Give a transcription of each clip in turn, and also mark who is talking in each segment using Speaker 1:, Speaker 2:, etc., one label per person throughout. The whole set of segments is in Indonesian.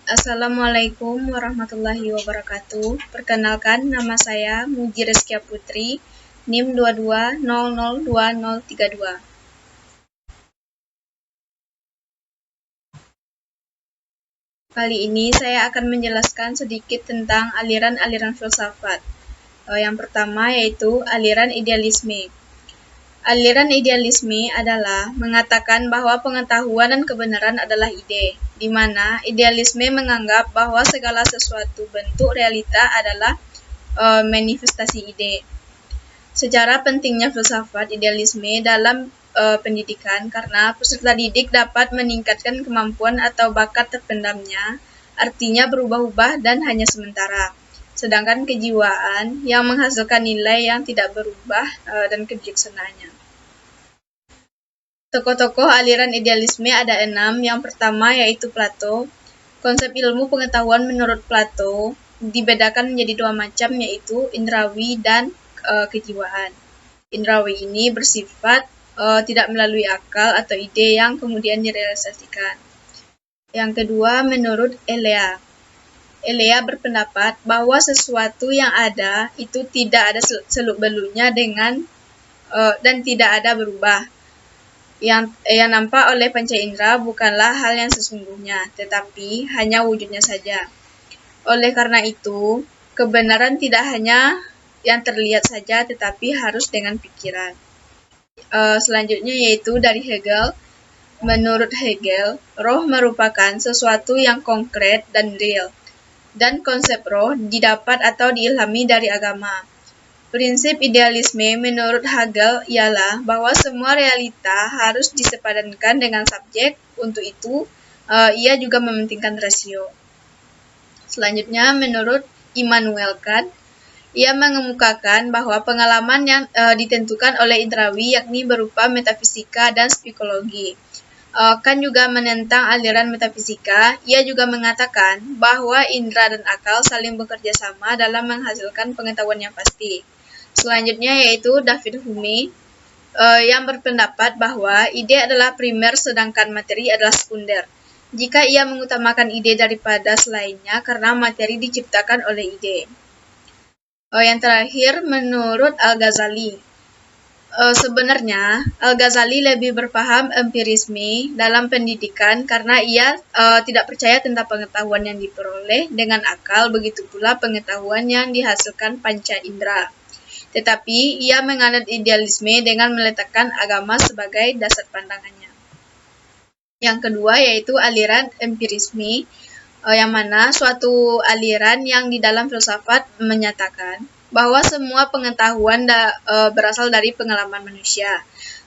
Speaker 1: Assalamualaikum warahmatullahi wabarakatuh. Perkenalkan, nama saya Muji Rizkia Putri, NIM 22002032. Kali ini saya akan menjelaskan sedikit tentang aliran-aliran filsafat. Yang pertama yaitu aliran idealisme. Aliran idealisme adalah mengatakan bahwa pengetahuan dan kebenaran adalah ide, di mana idealisme menganggap bahwa segala sesuatu bentuk realita adalah manifestasi ide. Secara pentingnya filsafat idealisme dalam pendidikan karena peserta didik dapat meningkatkan kemampuan atau bakat terpendamnya, artinya berubah-ubah dan hanya sementara. Sedangkan kejiwaan yang menghasilkan nilai yang tidak berubah dan kebijaksanaannya. Tokoh-tokoh aliran idealisme ada 6. Yang pertama yaitu Plato. Konsep ilmu pengetahuan menurut Plato dibedakan menjadi 2 macam, yaitu indrawi dan kejiwaan. Indrawi ini bersifat tidak melalui akal atau ide yang kemudian direalisasikan. Yang kedua menurut Elea. Elea berpendapat bahwa sesuatu yang ada itu tidak ada seluk-beluknya dan tidak ada berubah. Yang nampak oleh panca indera bukanlah hal yang sesungguhnya, tetapi hanya wujudnya saja. Oleh karena itu, kebenaran tidak hanya yang terlihat saja, tetapi harus dengan pikiran. Selanjutnya yaitu dari Hegel. Menurut Hegel, roh merupakan sesuatu yang konkret dan real, dan konsep roh didapat atau diilhami dari agama. Prinsip idealisme menurut Hegel ialah bahwa semua realita harus disepadankan dengan subjek. Untuk itu, ia juga mementingkan rasio. Selanjutnya, menurut Immanuel Kant, ia mengemukakan bahwa pengalaman yang ditentukan oleh indrawi yakni berupa metafisika dan psikologi. Kant juga menentang aliran metafisika. Ia juga mengatakan bahwa indera dan akal saling bekerja sama dalam menghasilkan pengetahuan yang pasti. Selanjutnya yaitu David Hume yang berpendapat bahwa ide adalah primer sedangkan materi adalah sekunder. Jika ia mengutamakan ide daripada selainnya karena materi diciptakan oleh ide. Yang terakhir menurut Al-Ghazali. Sebenarnya Al-Ghazali lebih berpaham empirisme dalam pendidikan karena ia tidak percaya tentang pengetahuan yang diperoleh dengan akal, begitu pula pengetahuan yang dihasilkan panca indera. Tetapi ia menganut idealisme dengan meletakkan agama sebagai dasar pandangannya. Yang kedua yaitu aliran empirisme, yang mana suatu aliran yang di dalam filsafat menyatakan bahwa semua pengetahuan berasal dari pengalaman manusia.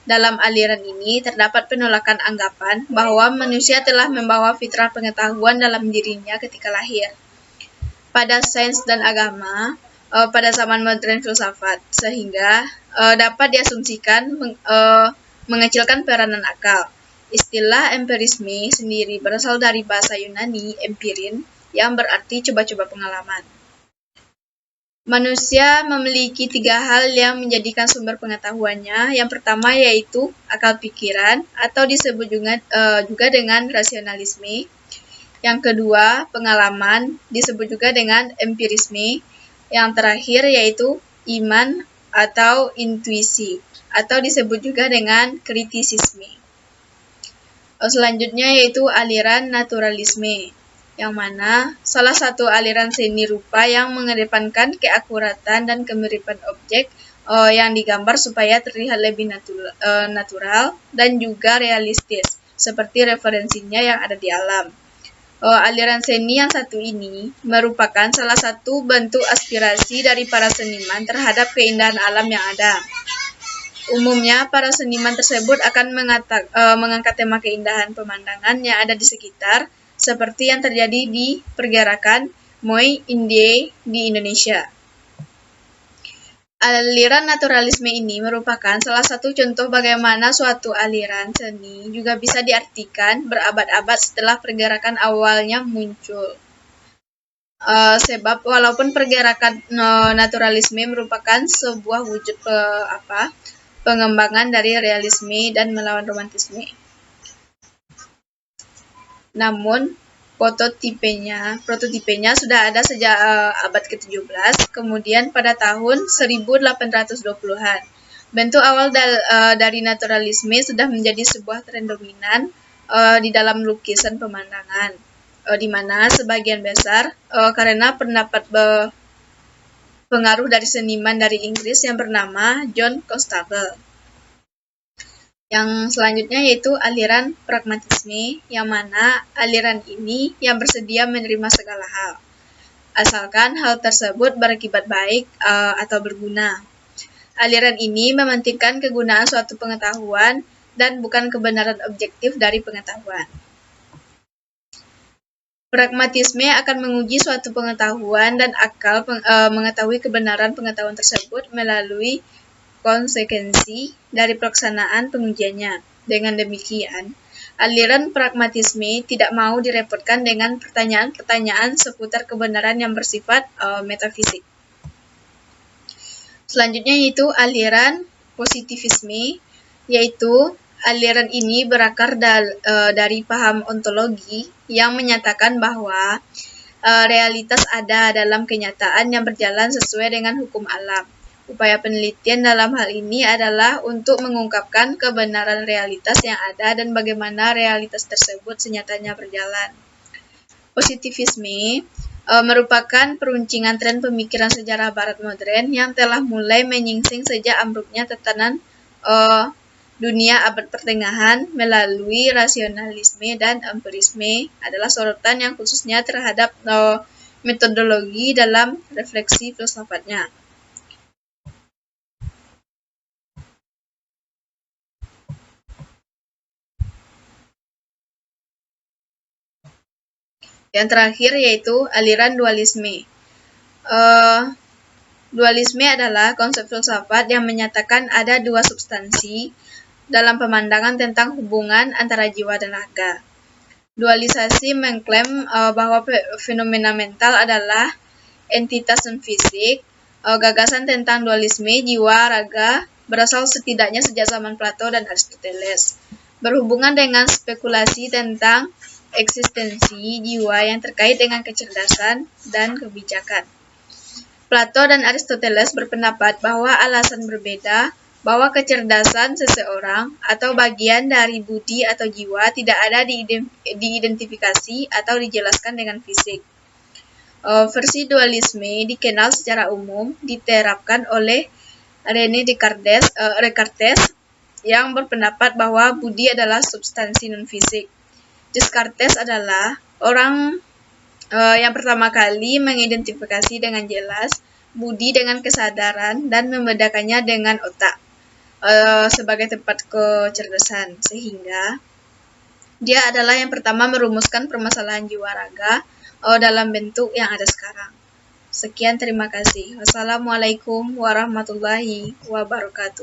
Speaker 1: Dalam aliran ini terdapat penolakan anggapan bahwa manusia telah membawa fitrah pengetahuan dalam dirinya ketika lahir. Pada sains dan agama, pada zaman modern filsafat, sehingga dapat diasumsikan mengecilkan peranan akal. Istilah empirisme sendiri berasal dari bahasa Yunani empirin yang berarti coba-coba pengalaman. Manusia memiliki 3 hal yang menjadikan sumber pengetahuannya. Yang pertama yaitu akal pikiran atau disebut juga dengan rasionalisme. Yang kedua pengalaman disebut juga dengan empirisme. Yang terakhir yaitu iman atau intuisi atau disebut juga dengan kritisisme. Selanjutnya yaitu aliran naturalisme, yang mana salah satu aliran seni rupa yang mengedepankan keakuratan dan kemiripan objek yang digambar supaya terlihat lebih natural dan juga realistis, seperti referensinya yang ada di alam. Aliran seni yang satu ini merupakan salah satu bentuk aspirasi dari para seniman terhadap keindahan alam yang ada. Umumnya, para seniman tersebut akan mengangkat tema keindahan pemandangan yang ada di sekitar, seperti yang terjadi di pergerakan Moi Indie di Indonesia. Aliran naturalisme ini merupakan salah satu contoh bagaimana suatu aliran seni juga bisa diartikan berabad-abad setelah pergerakan awalnya muncul. Sebab walaupun pergerakan naturalisme merupakan sebuah wujud pengembangan dari realisme dan melawan romantisme. Namun, Prototipenya sudah ada sejak abad ke-17, kemudian pada tahun 1820-an. Bentuk awal dari naturalisme sudah menjadi sebuah tren dominan di dalam lukisan pemandangan, di mana sebagian besar karena pengaruh dari seniman dari Inggris yang bernama John Constable. Yang selanjutnya yaitu aliran pragmatisme, yang mana aliran ini yang bersedia menerima segala hal, asalkan hal tersebut berakibat baik atau berguna. Aliran ini mementingkan kegunaan suatu pengetahuan dan bukan kebenaran objektif dari pengetahuan. Pragmatisme akan menguji suatu pengetahuan dan akal mengetahui kebenaran pengetahuan tersebut melalui konsekuensi dari pelaksanaan pengujiannya. Dengan demikian, aliran pragmatisme tidak mau direpotkan dengan pertanyaan-pertanyaan seputar kebenaran yang bersifat metafisik. Selanjutnya yaitu aliran positivisme, yaitu aliran ini berakar dari paham ontologi yang menyatakan bahwa realitas ada dalam kenyataan yang berjalan sesuai dengan hukum alam. Upaya penelitian dalam hal ini adalah untuk mengungkapkan kebenaran realitas yang ada dan bagaimana realitas tersebut senyatanya berjalan. Positivisme merupakan peruncingan tren pemikiran sejarah barat modern yang telah mulai menyingsing sejak ambruknya tatanan dunia abad pertengahan melalui rasionalisme dan empirisme adalah sorotan yang khususnya terhadap metodologi dalam refleksi filsafatnya. Yang terakhir yaitu aliran dualisme. Dualisme adalah konsep filsafat yang menyatakan ada dua substansi dalam pemandangan tentang hubungan antara jiwa dan raga. Dualisasi mengklaim bahwa fenomena mental adalah entitas non-fisik. Gagasan tentang dualisme jiwa raga berasal setidaknya sejak zaman Plato dan Aristoteles, berhubungan dengan spekulasi tentang eksistensi jiwa yang terkait dengan kecerdasan dan kebijakan. Plato dan Aristoteles berpendapat bahwa alasan berbeda bahwa kecerdasan seseorang atau bagian dari budi atau jiwa tidak ada diidentifikasi atau dijelaskan dengan fisik. Versi dualisme dikenal secara umum diterapkan oleh René Descartes yang berpendapat bahwa budi adalah substansi non-fisik. Descartes adalah orang yang pertama kali mengidentifikasi dengan jelas budi dengan kesadaran dan membedakannya dengan otak sebagai tempat kecerdasan, sehingga dia adalah yang pertama merumuskan permasalahan jiwa raga dalam bentuk yang ada sekarang. Sekian, terima kasih. Wassalamualaikum warahmatullahi wabarakatuh.